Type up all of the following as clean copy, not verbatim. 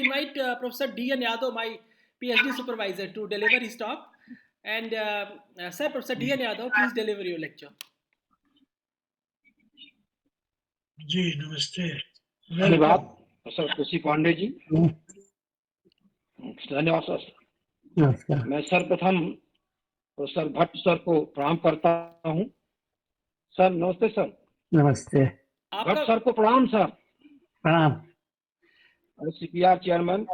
invite Professor D.N. Yadav, my PhD supervisor, to deliver his talk. And sir, Professor D.N. Yadav, please deliver your lecture. जी नमस्ते। धन्यवाद sir तुलसी पांडे जी, धन्यवाद sir. नमस्कार। मैं सर्वप्रथम professor Bhatt sir को प्रणाम करता हूं। सर नमस्ते सर। नमस्ते। भट्ट सर को प्रणाम सर। प्रणाम। CPR चेयरमैन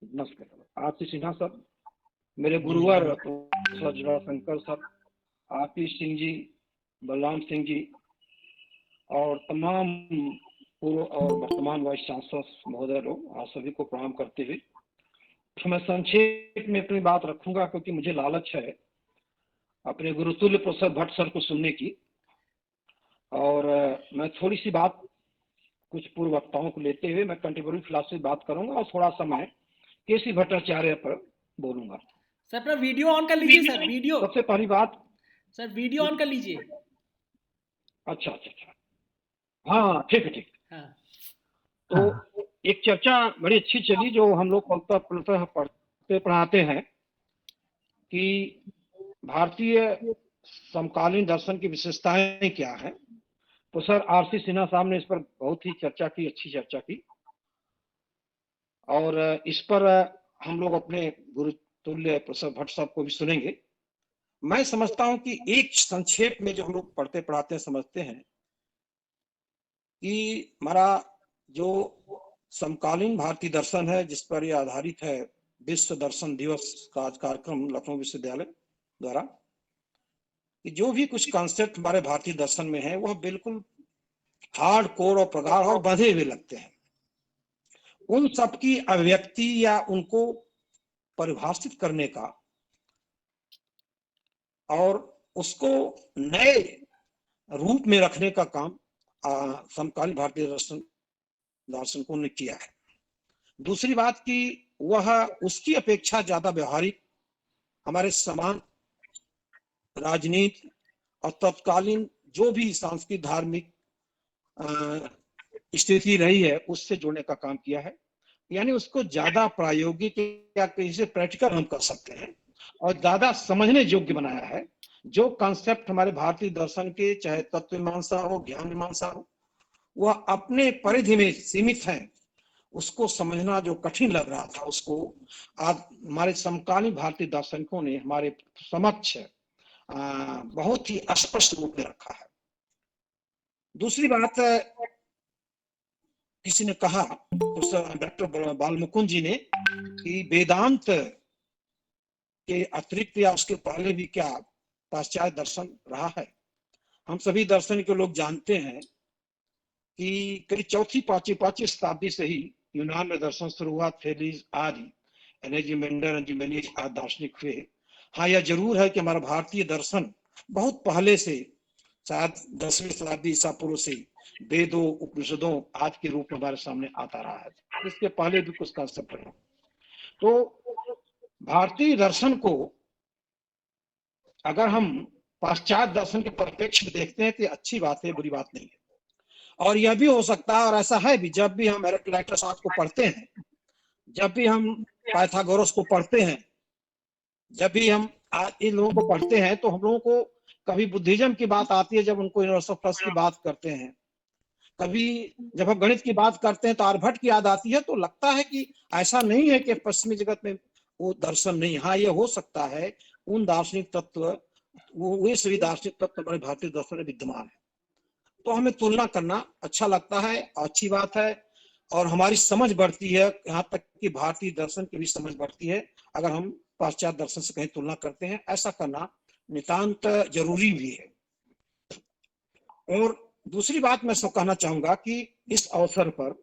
नमस्कार। आरती सिन्हा सर, मेरे गुरुवर प्रोफेसर जटाशंकर सर, आरती सिंह जी, बलराम सिंह जी और तमाम पूर्व और वर्तमान वाइस चांसलर महोदय लोग, आप सभी को प्रणाम करते हुए तो मैं संक्षेप में अपनी बात रखूंगा, क्योंकि मुझे लालच है अपने गुरुतुल्य प्रोफेसर भट्ट सर को सुनने की। और मैं थोड़ी सी बात कुछ पूर्व वक्ताओं को लेते हुए मैं कंटेम्पररी फिलॉसफी बात करूंगा और थोड़ा समय केसी भट्टाचार्य पर बोलूंगा। सर अपना वीडियो ऑन कर लीजिए सर। वीडियो सबसे पहली बात सर, वीडियो ऑन कर लीजिए। अच्छा, हाँ ठीक है, ठीक। हाँ। तो एक चर्चा बड़ी अच्छी चली जो हम लोग पढ़ते पढ़ाते हैं कि भारतीय समकालीन दर्शन की विशेषताएं क्या है। तो सर आरसी सिन्हा साहब ने इस पर बहुत ही चर्चा की, अच्छी चर्चा की, और इस पर हम लोग अपने गुरुतुल्य प्रोफेसर भट्ट साहब को भी सुनेंगे। मैं समझता हूं कि एक संक्षेप में जो हम लोग पढ़ते पढ़ाते समझते हैं कि हमारा जो समकालीन भारतीय दर्शन है, जिस पर यह आधारित है, विश्व दर्शन दिवस का आज कार्यक्रम लखनऊ विश्वविद्यालय द्वारा, कि जो भी कुछ कॉन्सेप्ट हमारे भारतीय दर्शन में है वह बिल्कुल हार्ड कोर और प्रगाढ़ और बंधे हुए लगते हैं। उन सबकी अभिव्यक्ति या उनको परिभाषित करने का और उसको नए रूप में रखने का काम समकालीन भारतीय दर्शकों ने किया है। दूसरी बात कि वह उसकी अपेक्षा ज्यादा व्यवहारिक हमारे समान राजनीति और तत्कालीन जो भी सांस्कृतिक धार्मिक स्थिति रही है उससे जोड़ने का काम किया है। यानी उसको ज्यादा प्रायोगिक या किसी प्रैक्टिकल हम कर सकते हैं और ज्यादा समझने योग्य बनाया है। जो कॉन्सेप्ट हमारे भारतीय दर्शन के, चाहे तत्व मीमांसा हो, ज्ञान मीमांसा हो, वह अपने परिधि में सीमित है। उसको समझना जो कठिन लग रहा था, उसको आज हमारे समकालीन भारतीय दार्शनिकों ने हमारे समक्ष बहुत ही स्पष्ट रूप में रखा है। दूसरी बात, किसी ने कहा, डॉक्टर बालमुकुंद जी ने, कि वेदांत के अतिरिक्त या उसके पहले भी क्या पाश्चात्य दर्शन रहा है। हम सभी दर्शन के लोग जानते हैं कि करीब चौथी पांचवी शताब्दी से ही यूनान में दर्शन शुरू हुआ। थेलीज आदि एनाजिमेंडर आदि दार्शनिक हुए। हाँ, यह जरूर है कि हमारा भारतीय दर्शन बहुत पहले से, शायद 10वीं शताब्दी ईसा पूर्व से वेदों उपनिषदों आज के रूप में हमारे सामने आता रहा है। इसके पहले भी कुछ कांसेप्ट रहे। तो भारतीय दर्शन को अगर हम पाश्चात्य दर्शन के परिप्रेक्ष्य में देखते हैं तो अच्छी बात है, बुरी बात नहीं है। और यह भी हो सकता है, और ऐसा है भी, जब भी हम हेराक्लिटस को पढ़ते हैं, जब भी हम पाइथागोरस को पढ़ते हैं, जब भी हम इन लोगों को पढ़ते हैं, तो हम लोगों को कभी बुद्धिज्म की बात आती है जब उनको यूनिवर्सल प्लस की बात करते हैं, कभी जब हम गणित की बात करते हैं तो आर्यभट्ट की याद आती है। तो लगता है कि ऐसा नहीं है कि पश्चिमी जगत में वो दर्शन नहीं। हाँ, ये हो सकता है उन दार्शनिक तत्व, वो सभी दार्शनिक तत्व हमारे भारतीय दर्शन में विद्यमान है। तो हमें तुलना करना अच्छा लगता है, अच्छी बात है, और हमारी समझ बढ़ती है। यहाँ तक कि भारतीय दर्शन की भी समझ बढ़ती है अगर हम पाश्चात्य दर्शन से कहीं तुलना करते हैं। ऐसा करना नितांत जरूरी भी है। और दूसरी बात मैं सब कहना चाहूंगा कि इस अवसर पर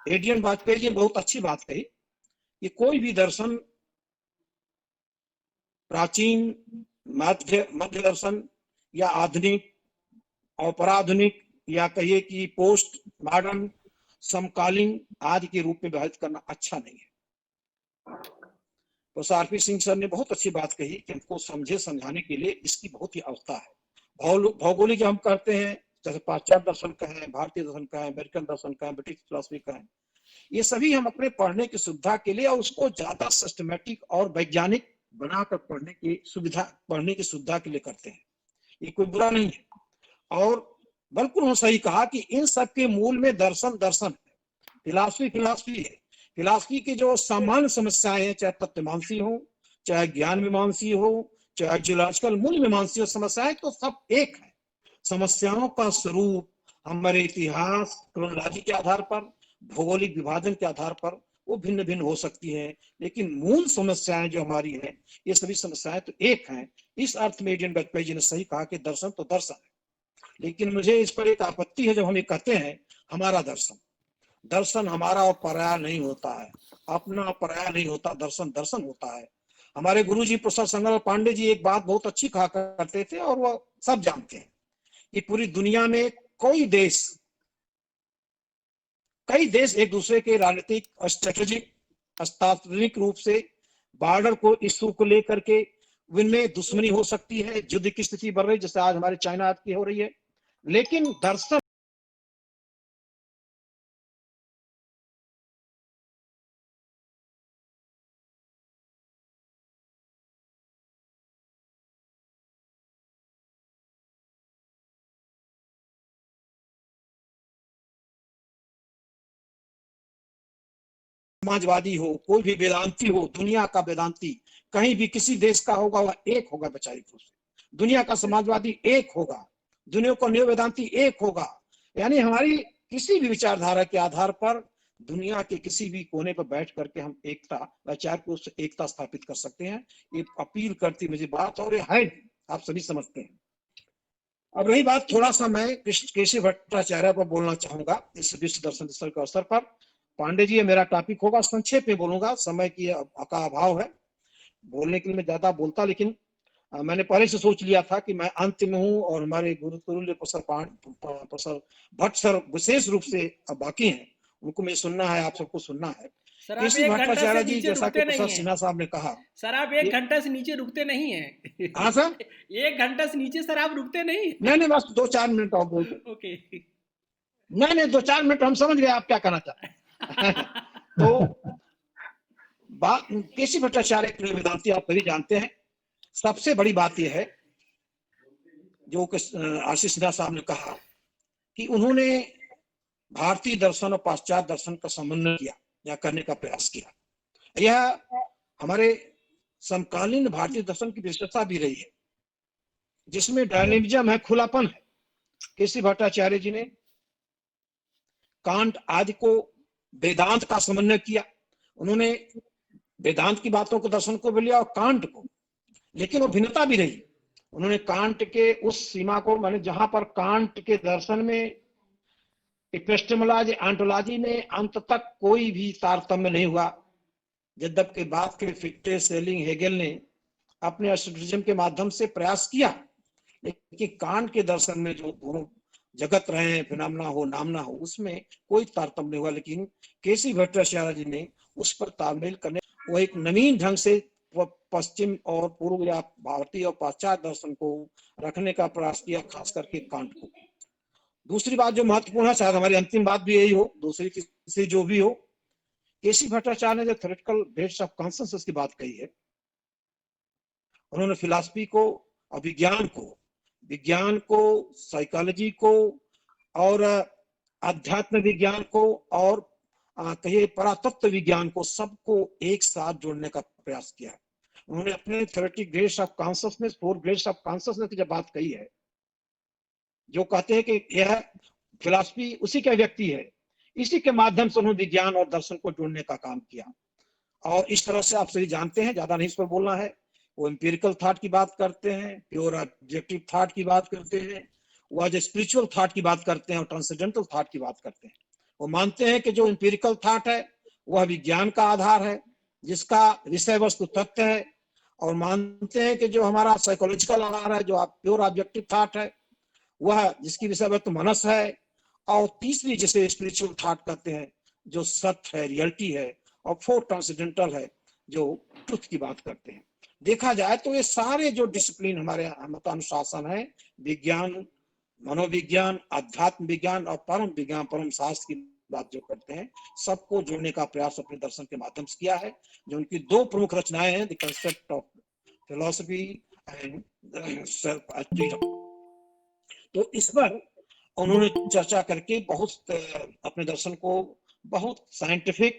एडीएन वाजपेयी जी ने बहुत अच्छी बात कही कि कोई भी दर्शन प्राचीन, मध्य दर्शन या आधुनिक और पराधुनिक, या कहिए कि पोस्ट मॉडर्न, समकालीन आदि के रूप में विभाजित करना अच्छा नहीं है। तो आरपी सिंह सर ने बहुत अच्छी बात कही कि हमको समझाने के लिए इसकी बहुत ही आवश्यकता है। भौगोलिक हम करते हैं, जैसे पाश्चात्य दर्शन का है, भारतीय दर्शन का है, अमेरिकन दर्शन का है, ब्रिटिश फिलॉसफी का है, ये सभी हम अपने पढ़ने की सुविधा के लिए और उसको ज्यादा सिस्टमेटिक और वैज्ञानिक बनाकर पढ़ने की सुविधा के लिए करते हैं। ये कोई बुरा नहीं है। और बिल्कुल उन्होंने सही कहा कि इन सब के मूल में दर्शन दर्शन है, फिलॉसफी है। फिलॉसफी की जो सामान्य समस्याएं हैं, चाहे तत्वमीमांसी हो, चाहे ज्ञान मीमांसी हो, चाहे जियोलॉजिकल मूल मीमांसी हो, समस्याएं तो सब एक है। समस्याओं का स्वरूप हमारे इतिहास क्रोनोलॉजी के आधार पर, भौगोलिक विभाजन के आधार पर वो भिन्न भिन्न हो सकती हैं, लेकिन मूल समस्याएं जो हमारी है, ये सभी समस्याएं तो एक हैं। इस अर्थ में एडीएन वाजपेयी जी ने सही कहा कि दर्शन तो दर्शन है। लेकिन मुझे इस पर एक आपत्ति है, जब हम ये कहते हैं हमारा दर्शन, दर्शन हमारा और पराया नहीं होता है, अपना पराया नहीं होता, दर्शन दर्शन होता है। हमारे गुरुजी प्रोफेसर संगल पांडे जी एक बात बहुत अच्छी कहा करते थे और वो सब जानते हैं कि पूरी दुनिया में कई देश एक दूसरे के राजनीतिक स्ट्रेटेजिक स्थानिक रूप से बॉर्डर को इश्यू को लेकर के उनमें दुश्मनी हो सकती है, युद्ध की स्थिति बढ़ रही है, जैसे आज हमारे चाइना की हो रही है। लेकिन दर्शन समाजवादी हो, कोई भी वेदांती हो, दुनिया का वेदांती कहीं भी किसी देश का होगा, वह एक होगा वैचारिक रूप से। दुनिया का समाजवादी एक होगा, दुनिया का न्यू वेदांती एक होगा। यानी हमारी किसी भी विचारधारा के आधार पर दुनिया के किसी भी कोने पर बैठ करके हम एकता, वैचारिक रूप से एकता स्थापित कर सकते हैं। ये अपील करती मुझे बात, और ये है, आप सभी समझते हैं। अब रही बात, थोड़ा सा मैं केशव भट्टाचार्य पर बोलना चाहूंगा इस विश्व दर्शन स्थल के अवसर पर। पांडे जी, ये मेरा टॉपिक होगा, संक्षेप में बोलूंगा, समय की का अभाव है, बोलने के लिए मैं ज्यादा बोलता, लेकिन मैंने पहले से सोच लिया था कि मैं अंत में हूँ और हमारे गुरुकुल प्रोफेसर भट्ट सर विशेष रूप से अब बाकी हैं, उनको मुझे सुनना है, आप सबको सुनना है। सर आप एक घंटा से नीचे जैसा कि रुकते नहीं प्रोफेसर सिन्हा साहब ने कहा, सर आप एक घंटा से नीचे रुकते नहीं है। हाँ सर, 1 घंटा से नीचे सर आप रुकते नहीं। नहीं, बस 2-4 मिनट और बोल। ओके, नहीं 2-4 मिनट, हम समझ गए आप क्या कहना चाहते हैं। तो बात केशव भट्टाचार्य के वेदांती आप सभी जानते हैं। सबसे बड़ी बात यह है जो आशीष सिन्हा साहब ने कहा कि उन्होंने भारतीय दर्शन और पाश्चात्य दर्शन का समन्वय किया या करने का प्रयास किया। यह हमारे समकालीन भारतीय दर्शन की विशेषता भी रही है, जिसमें डायनेमिज्म है, खुलापन है। केशव भट्टाचार्य जी ने कांट आदि को वेदांत का समन्वय किया। उन्होंने वेदांत की बातों को, दर्शन को भी लिया और कांट को, लेकिन वो भिन्नता भी रही। उन्होंने कांट के उस सीमा को, माने जहां पर कांट के दर्शन में एपिस्टेमोलॉजी ऑन्टोलॉजी में अंत तक कोई भी तारतम्य नहीं हुआ। यद्यपि बाद के फिक्टे, सेलिंग, हेगेल ने अपने एस्टेटिज्म के माध्यम से प्रयास किया, लेकिन कांट के दर्शन में जो दोनों जगत रहे हैं, फिनोमेना हो नामना हो, उसमें कोई तारतम्य नहीं हुआ। लेकिन केशव भट्टाचार्य जी ने उस पर तालमेल करने, वो एक नवीन ढंग से पश्चिम और पूर्व या भारतीय और पाश्चात्य दर्शन को रखने का प्रयास किया, खास करके कांट को। दूसरी बात जो महत्वपूर्ण है, शायद हमारी अंतिम बात भी यही हो, दूसरी तीसरी जो भी हो, केशव भट्टाचार्य ने जो थ्योरेटिकल बेस ऑफ कॉन्सेंसस की बात कही है, उन्होंने फिलॉसफी को और विज्ञान को, साइकोलॉजी को और अध्यात्म विज्ञान को और कहिए परातत्व विज्ञान को, सबको एक साथ जोड़ने का प्रयास किया। उन्होंने अपने theoretic grades of consciousness, 4 grades of consciousness की जब बात कही है, जो कहते हैं कि यह फिलॉसफी उसी का व्यक्ति है, इसी के माध्यम से उन्होंने विज्ञान और दर्शन को जोड़ने का काम किया। और इस तरह से आप सभी जानते हैं, ज्यादा नहीं इस पर बोलना है, वो एम्पिरिकल थॉट की बात करते हैं, प्योर ऑब्जेक्टिव थॉट की बात करते हैं, वो जो स्पिरिचुअल थॉट की बात करते हैं और ट्रांसेंडेंटल थॉट की बात करते हैं। वो मानते हैं कि जो एम्पिरिकल थॉट है वह विज्ञान का आधार है, जिसका विषय वस्तु तथ्य है, और मानते हैं कि जो हमारा साइकोलॉजिकल आधार है, जो प्योर ऑब्जेक्टिव थॉट है, वह जिसकी विषय वस्तु मनस है, और तीसरी जिसे स्पिरिचुअल थॉट कहते हैं, जो सत्य है, रियलिटी है, और फोर्थ ट्रांसेंडेंटल है, जो ट्रुथ की बात करते हैं। देखा जाए तो ये सारे जो डिसिप्लिन हमारे अनुशासन है, विज्ञान, मनोविज्ञान, अध्यात्म विज्ञान और परम विज्ञान, परम शास्त्र की बात जो करते हैं, सबको जोड़ने का प्रयास अपने दर्शन के माध्यम से किया है। जो उनकी 2 प्रमुख रचनाएं हैं, the concept of philosophy and self esteem. तो इस पर उन्होंने चर्चा करके बहुत अपने दर्शन को बहुत साइंटिफिक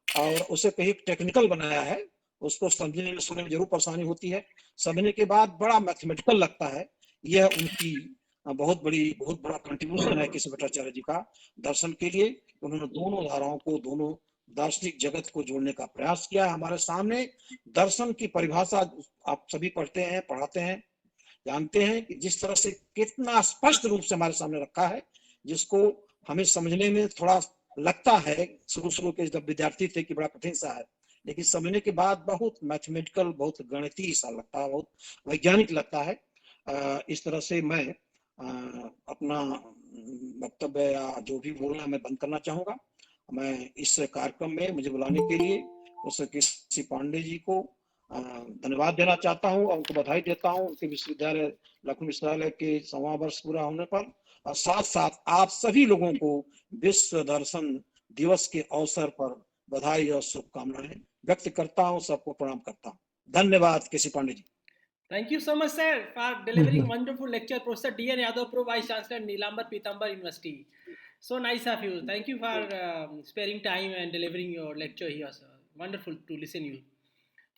और उसे कहीं टेक्निकल बनाया है। उसको समझने में सुनने में जरूर परेशानी होती है, समझने के बाद बड़ा मैथमेटिकल लगता है। यह उनकी बहुत बड़ा कंट्रीब्यूशन है केशव भट्टाचार्य जी का दर्शन के लिए। उन्होंने दोनों धाराओं को, दोनों दार्शनिक जगत को जोड़ने का प्रयास किया है। हमारे सामने दर्शन की परिभाषा आप सभी पढ़ते हैं, पढ़ाते हैं, जानते हैं कि जिस तरह से कितना स्पष्ट रूप से हमारे सामने रखा है, जिसको हमें समझने में थोड़ा लगता है शुरू के जब विद्यार्थी थे कि बड़ा कठिन सा है, लेकिन समझने के बाद बहुत मैथमेटिकल, बहुत गणितीय सा लगता है, बहुत वैज्ञानिक लगता है। इस तरह से मैं अपना वक्तव्य या जो भी बोलना मैं बंद करना चाहूंगा। मैं इस कार्यक्रम में मुझे बुलाने के लिए प्रोफेसर के.सी. पांडे जी को धन्यवाद देना चाहता हूं और उनको बधाई देता हूं उनके विश्वविद्यालय, लखनऊ विश्वविद्यालय के 100वां वर्ष पूरा होने पर। और साथ साथ आप सभी लोगों को विश्व दर्शन दिवस के अवसर पर बधाई और शुभकामनाएं व्यक्त करता हूं, सबको प्रणाम करता हूं। धन्यवाद K C. Pandey ji. Thank you so much, sir, for delivering wonderful lecture. Professor D.N. Yadav, Pro Vice Chancellor, Nilambar Pitambar University. So nice of you. Thank you for sparing time and delivering your lecture here, sir. Wonderful to listen you.